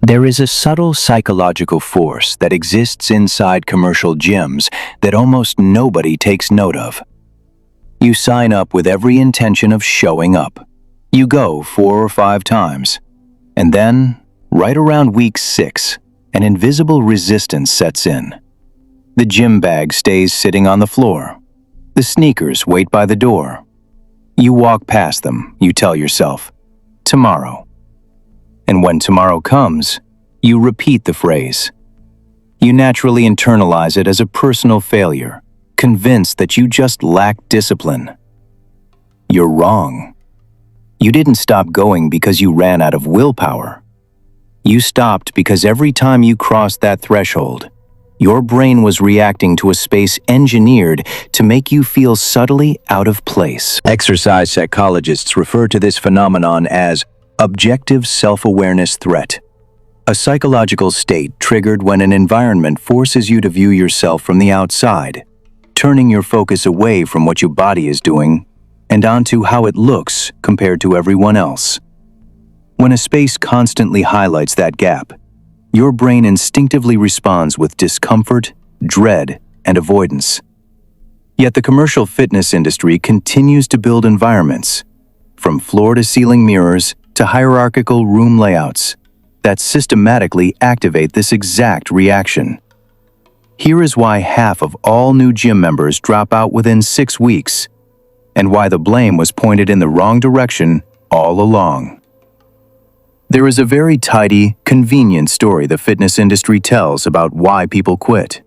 There is a subtle psychological force that exists inside commercial gyms that almost nobody takes note of. You sign up with every intention of showing up. You go 4 or 5 times. And then, right around week 6, an invisible resistance sets in. The gym bag stays sitting on the floor. The sneakers wait by the door. You walk past them, you tell yourself, tomorrow. And when tomorrow comes, you repeat the phrase. You naturally internalize it as a personal failure, convinced that you just lack discipline. You're wrong. You didn't stop going because you ran out of willpower. You stopped because every time you crossed that threshold, your brain was reacting to a space engineered to make you feel subtly out of place. Exercise psychologists refer to this phenomenon as objective self-awareness threat, a psychological state triggered when an environment forces you to view yourself from the outside, turning your focus away from what your body is doing and onto how it looks compared to everyone else. When a space constantly highlights that gap, your brain instinctively responds with discomfort, dread, and avoidance. Yet the commercial fitness industry continues to build environments, from floor-to-ceiling mirrors to hierarchical room layouts, that systematically activate this exact reaction. Here is why half of all new gym members drop out within 6 weeks, and why the blame was pointed in the wrong direction all along. There is a very tidy, convenient story the fitness industry tells about why people quit.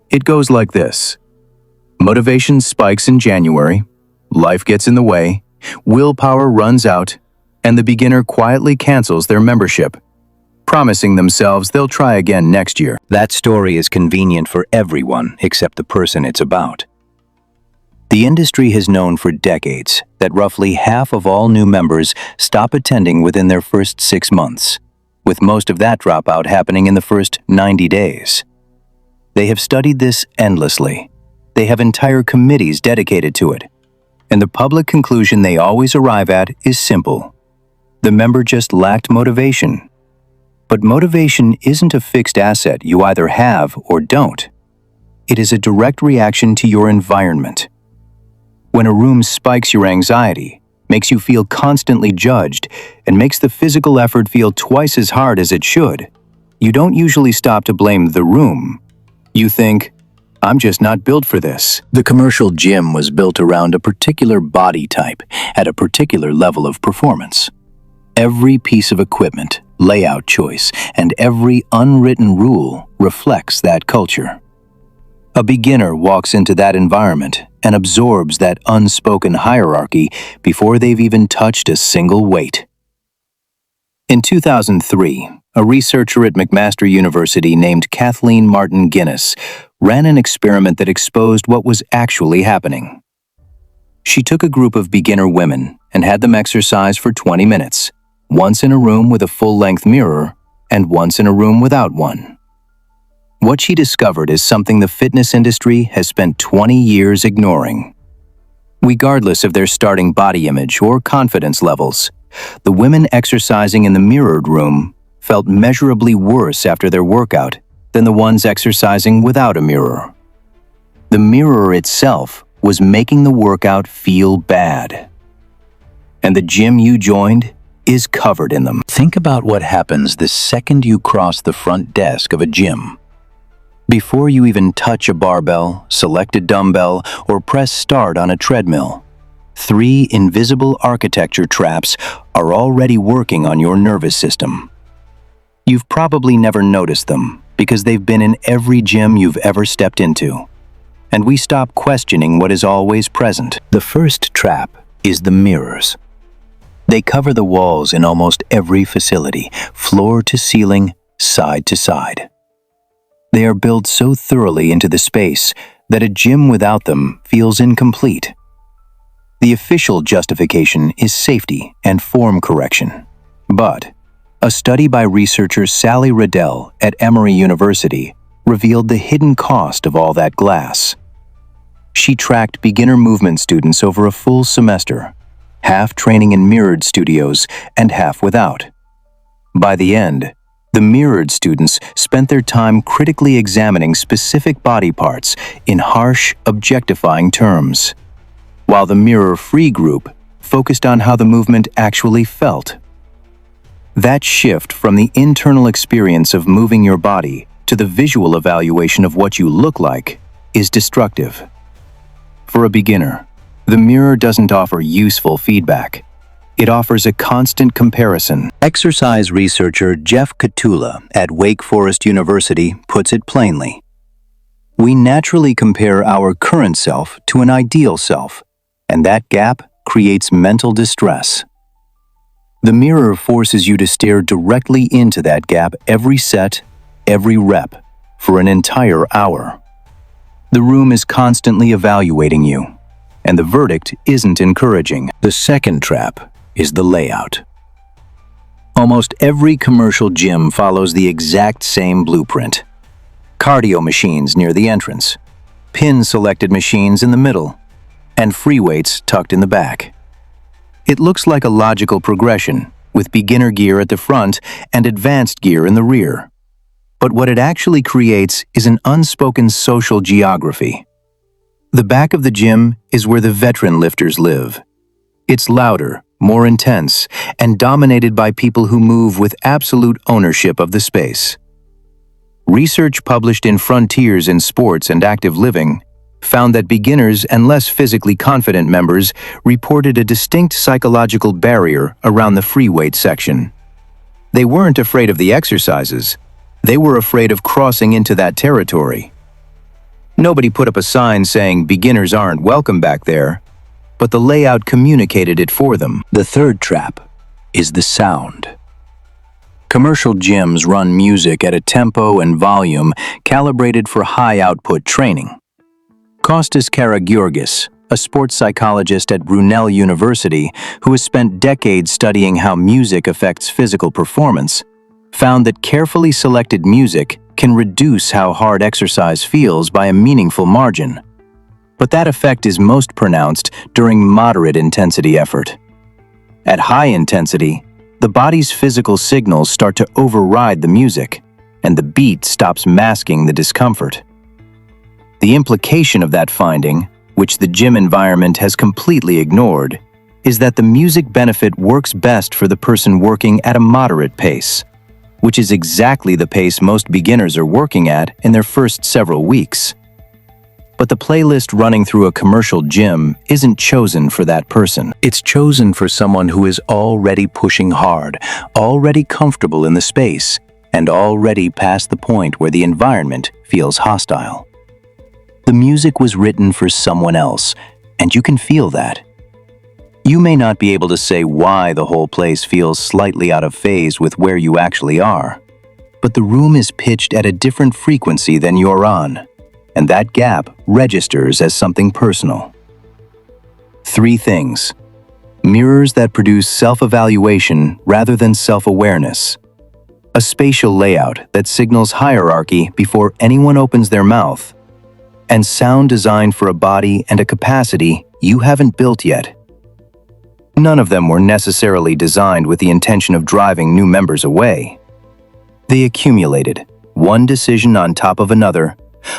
It goes like this. Motivation spikes in January, life gets in the way, willpower runs out, and the beginner quietly cancels their membership, promising themselves they'll try again next year. That story is convenient for everyone except the person it's about. The industry has known for decades that roughly half of all new members stop attending within their first 6 months, with most of that dropout happening in the first 90 days. They have studied this endlessly. They have entire committees dedicated to it. And the public conclusion they always arrive at is simple. The member just lacked motivation. But motivation isn't a fixed asset you either have or don't. It is a direct reaction to your environment. When a room spikes your anxiety, makes you feel constantly judged, and makes the physical effort feel twice as hard as it should, you don't usually stop to blame the room. You think, I'm just not built for this. The commercial gym was built around a particular body type at a particular level of performance. Every piece of equipment, layout choice, and every unwritten rule reflects that culture. A beginner walks into that environment and absorbs that unspoken hierarchy before they've even touched a single weight. In 2003, a researcher at McMaster University named Kathleen Martin Guinness ran an experiment that exposed what was actually happening. She took a group of beginner women and had them exercise for 20 minutes, once in a room with a full-length mirror and once in a room without one. What she discovered is something the fitness industry has spent 20 years ignoring. Regardless of their starting body image or confidence levels, the women exercising in the mirrored room felt measurably worse after their workout than the ones exercising without a mirror. The mirror itself was making the workout feel bad. And the gym you joined is covered in them. Think about what happens the second you cross the front desk of a gym. Before you even touch a barbell, select a dumbbell, or press start on a treadmill, 3 invisible architecture traps are already working on your nervous system. You've probably never noticed them because they've been in every gym you've ever stepped into. And we stop questioning what is always present. The first trap is the mirrors. They cover the walls in almost every facility, floor to ceiling, side to side. They are built so thoroughly into the space that a gym without them feels incomplete. The official justification is safety and form correction. But a study by researcher Sally Riddell at Emory University revealed the hidden cost of all that glass. She tracked beginner movement students over a full semester, half training in mirrored studios and half without. By the end, The mirrored students spent their time critically examining specific body parts in harsh, objectifying terms, while the mirror-free group focused on how the movement actually felt. That shift from the internal experience of moving your body to the visual evaluation of what you look like is destructive. For a beginner, the mirror doesn't offer useful feedback. It offers a constant comparison. Exercise researcher Jeff Catula at Wake Forest University puts it plainly. We naturally compare our current self to an ideal self, and that gap creates mental distress. The mirror forces you to stare directly into that gap every set, every rep, for an entire hour. The room is constantly evaluating you, and the verdict isn't encouraging. The second trap is the layout. Almost every commercial gym follows the exact same blueprint. Cardio machines near the entrance, pin-selected machines in the middle, and free weights tucked in the back. It looks like a logical progression, with beginner gear at the front and advanced gear in the rear. But what it actually creates is an unspoken social geography. The back of the gym is where the veteran lifters live. It's louder, more intense, and dominated by people who move with absolute ownership of the space. Research published in Frontiers in Sports and Active Living found that beginners and less physically confident members reported a distinct psychological barrier around the free weight section. They weren't afraid of the exercises. They were afraid of crossing into that territory. Nobody put up a sign saying beginners aren't welcome back there, but the layout communicated it for them. The third trap is the sound. Commercial gyms run music at a tempo and volume calibrated for high-output training. Kostas Karagiorgis, a sports psychologist at Brunel University who has spent decades studying how music affects physical performance, found that carefully selected music can reduce how hard exercise feels by a meaningful margin. But that effect is most pronounced during moderate intensity effort. At high intensity, the body's physical signals start to override the music, and the beat stops masking the discomfort. The implication of that finding, which the gym environment has completely ignored, is that the music benefit works best for the person working at a moderate pace, which is exactly the pace most beginners are working at in their first several weeks. But the playlist running through a commercial gym isn't chosen for that person. It's chosen for someone who is already pushing hard, already comfortable in the space, and already past the point where the environment feels hostile. The music was written for someone else, and you can feel that. You may not be able to say why the whole place feels slightly out of phase with where you actually are, but the room is pitched at a different frequency than you're on, and that gap registers as something personal. 3 things. Mirrors that produce self-evaluation rather than self-awareness. A spatial layout that signals hierarchy before anyone opens their mouth. And sound designed for a body and a capacity you haven't built yet. None of them were necessarily designed with the intention of driving new members away. They accumulated, one decision on top of another,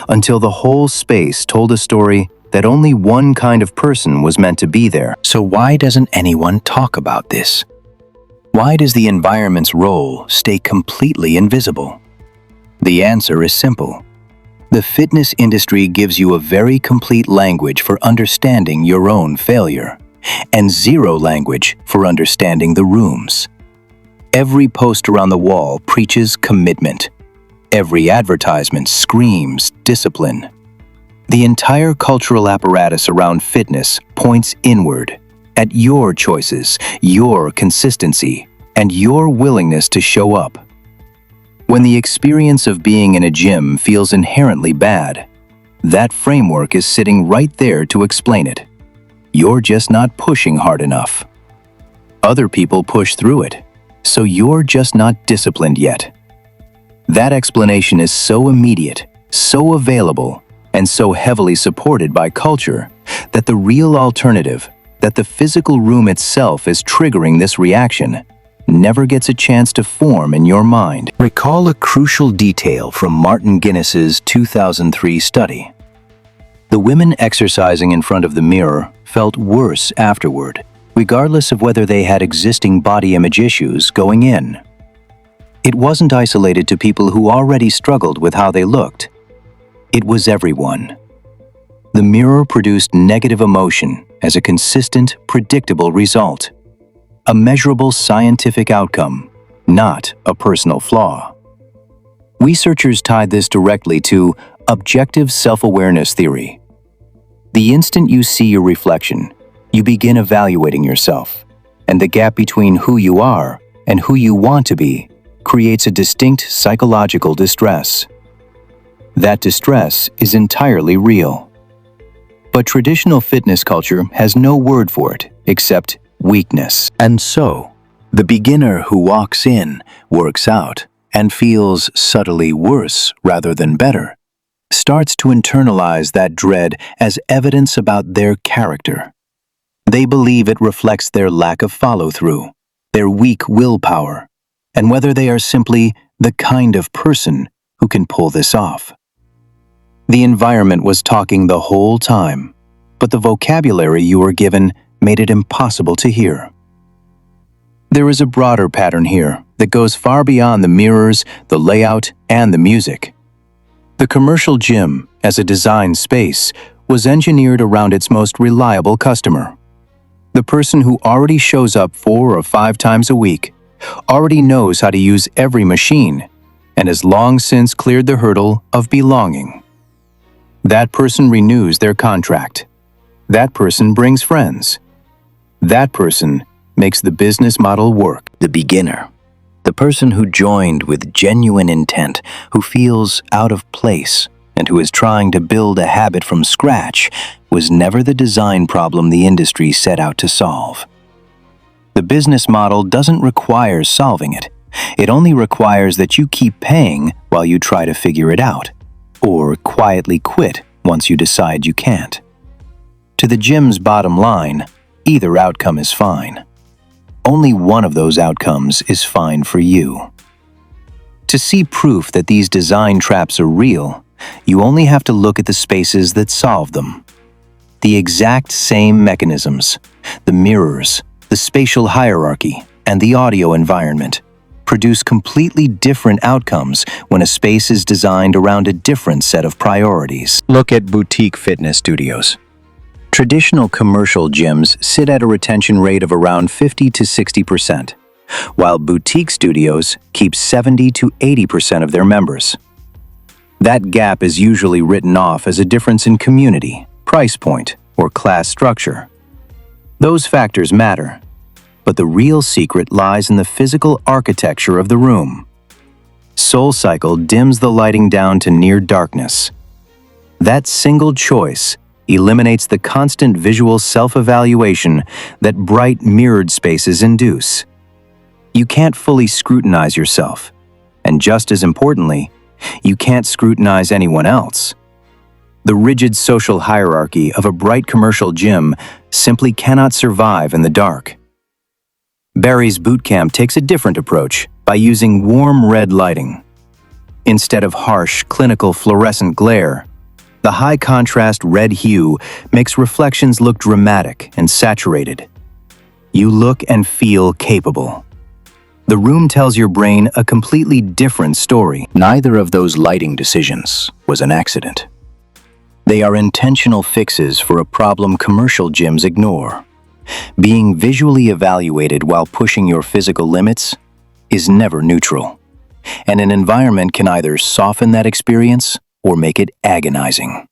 until the whole space told a story that only one kind of person was meant to be there. So why doesn't anyone talk about this? Why does the environment's role stay completely invisible? The answer is simple. The fitness industry gives you a very complete language for understanding your own failure, and zero language for understanding the room's. Every poster on the wall preaches commitment. Every advertisement screams discipline. The entire cultural apparatus around fitness points inward, at your choices, your consistency, and your willingness to show up. When the experience of being in a gym feels inherently bad, that framework is sitting right there to explain it. You're just not pushing hard enough. Other people push through it, so you're just not disciplined yet. That explanation is so immediate, so available, and so heavily supported by culture that the real alternative, that the physical room itself is triggering this reaction, never gets a chance to form in your mind. Recall a crucial detail from Martin Guinness's 2003 study. The women exercising in front of the mirror felt worse afterward, regardless of whether they had existing body image issues going in. It wasn't isolated to people who already struggled with how they looked. It was everyone. The mirror produced negative emotion as a consistent, predictable result. A measurable scientific outcome, not a personal flaw. Researchers tied this directly to objective self-awareness theory. The instant you see your reflection, you begin evaluating yourself, and the gap between who you are and who you want to be creates a distinct psychological distress. That distress is entirely real. But traditional fitness culture has no word for it except weakness. And so, the beginner who walks in, works out, and feels subtly worse rather than better, starts to internalize that dread as evidence about their character. They believe it reflects their lack of follow-through, their weak willpower, and whether they are simply the kind of person who can pull this off. The environment was talking the whole time, but the vocabulary you were given made it impossible to hear. There is a broader pattern here that goes far beyond the mirrors, the layout, and the music. The commercial gym, as a design space, was engineered around its most reliable customer. The person who already shows up 4 or 5 times a week, already knows how to use every machine, and has long since cleared the hurdle of belonging. That person renews their contract. That person brings friends. That person makes the business model work. The beginner, the person who joined with genuine intent, who feels out of place, and who is trying to build a habit from scratch, was never the design problem the industry set out to solve. The business model doesn't require solving it. It only requires that you keep paying while you try to figure it out, or quietly quit once you decide you can't. To the gym's bottom line, either outcome is fine. Only one of those outcomes is fine for you. To see proof that these design traps are real, you only have to look at the spaces that solve them. The exact same mechanisms, the mirrors, the spatial hierarchy, and the audio environment, produce completely different outcomes when a space is designed around a different set of priorities. Look at boutique fitness studios. Traditional commercial gyms sit at a retention rate of around 50 to 60%, while boutique studios keep 70 to 80% of their members. That gap is usually written off as a difference in community, price point, or class structure. Those factors matter, but the real secret lies in the physical architecture of the room. SoulCycle dims the lighting down to near darkness. That single choice eliminates the constant visual self-evaluation that bright mirrored spaces induce. You can't fully scrutinize yourself, and just as importantly, you can't scrutinize anyone else. The rigid social hierarchy of a bright commercial gym simply cannot survive in the dark. Barry's Bootcamp takes a different approach by using warm red lighting. Instead of harsh, clinical fluorescent glare, the high-contrast red hue makes reflections look dramatic and saturated. You look and feel capable. The room tells your brain a completely different story. Neither of those lighting decisions was an accident. They are intentional fixes for a problem commercial gyms ignore. Being visually evaluated while pushing your physical limits is never neutral, and an environment can either soften that experience or make it agonizing.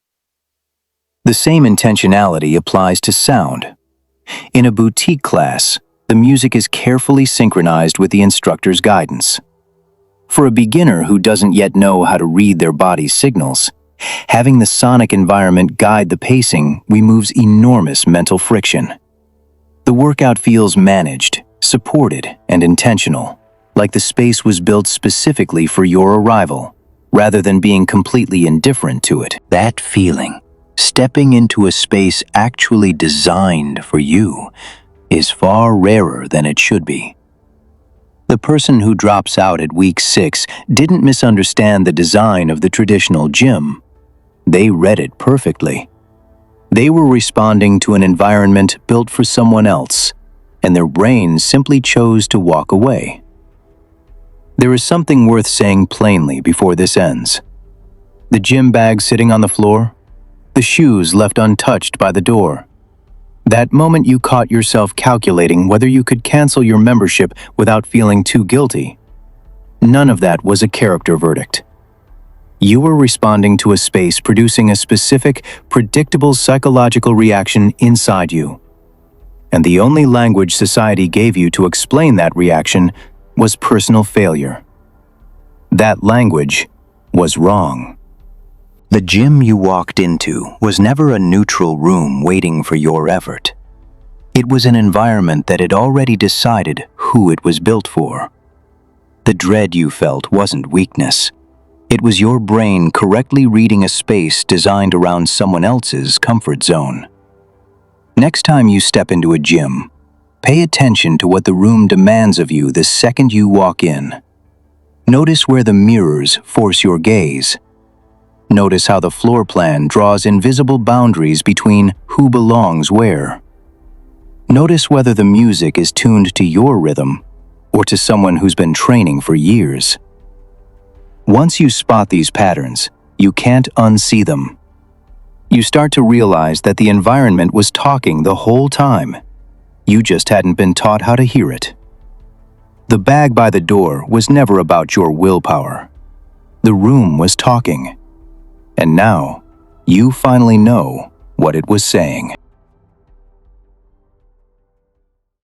The same intentionality applies to sound. In a boutique class, the music is carefully synchronized with the instructor's guidance. For a beginner who doesn't yet know how to read their body's signals, having the sonic environment guide the pacing removes enormous mental friction. The workout feels managed, supported, and intentional, like the space was built specifically for your arrival, rather than being completely indifferent to it. That feeling, stepping into a space actually designed for you, is far rarer than it should be. The person who drops out at week 6 didn't misunderstand the design of the traditional gym. They read it perfectly. They were responding to an environment built for someone else, and their brains simply chose to walk away. There is something worth saying plainly before this ends. The gym bag sitting on the floor, the shoes left untouched by the door. That moment you caught yourself calculating whether you could cancel your membership without feeling too guilty. None of that was a character verdict. You were responding to a space producing a specific, predictable psychological reaction inside you. And the only language society gave you to explain that reaction was personal failure. That language was wrong. The gym you walked into was never a neutral room waiting for your effort. It was an environment that had already decided who it was built for. The dread you felt wasn't weakness. It was your brain correctly reading a space designed around someone else's comfort zone. Next time you step into a gym, pay attention to what the room demands of you the second you walk in. Notice where the mirrors force your gaze. Notice how the floor plan draws invisible boundaries between who belongs where. Notice whether the music is tuned to your rhythm or to someone who's been training for years. Once you spot these patterns, you can't unsee them. You start to realize that the environment was talking the whole time. You just hadn't been taught how to hear it. The bag by the door was never about your willpower. The room was talking. And now, you finally know what it was saying.